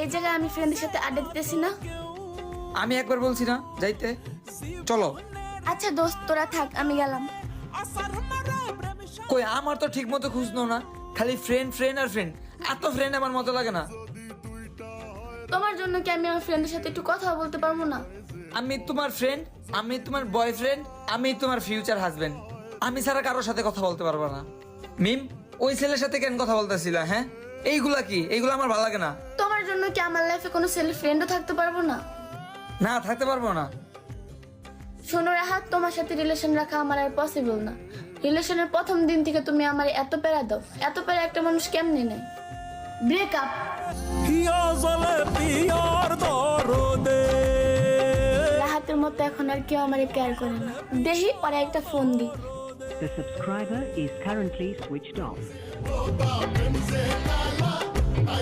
এই জায়গায় আমি ফ্রেন্ডের সাথে আড্ডা দিতেছি না। আমি একবার বলছি না যাইতে, চলো। আচ্ছা দোস্ত তোরা থাক, আমি গেলাম। কই আমার তো ঠিক মতো খুঁজ নাও না, খালি ফ্রেন্ড ফ্রেন্ড আর ফ্রেন্ড। এত ফ্রেন্ড আমার মতো লাগে না। তোমার জন্য কি আমি আমার ফ্রেন্ডের সাথে একটু কথা বলতে পারবো না? আমি তোমার ফ্রেন্ড, আমি তোমার বয়ফ্রেন্ড, আমি তোমার ফিউচার হাজবেন্ড। আমি ছাড়া কারোর সাথে কথা বলতে পারবো না। মিম, ওই ছেলের সাথে কেন কথা বলতেছিলা? হ্যাঁ, এইগুলা কি? এইগুলো আমার ভালো লাগে না। তোমার জন্য কি আমার লাইফে কোনো ছেলে ফ্রেন্ডও থাকতে পারবো না? না, থাকতে পারবো না। শোনো রাহাত, তোমার সাথে রিলেশন রাখা আমার আর পসিবল না। রিলেশনের প্রথম দিন থেকে তুমি আমার এত প্যারা দাও, এত প্যারা একটা মানুষ কেমনে নেয়? ব্রেকআপ। রাহাতের মতো এখন আর কেউ আমারে কেয়ার করে না। দেহি পরে একটা phone the. The subscriber is currently switched off.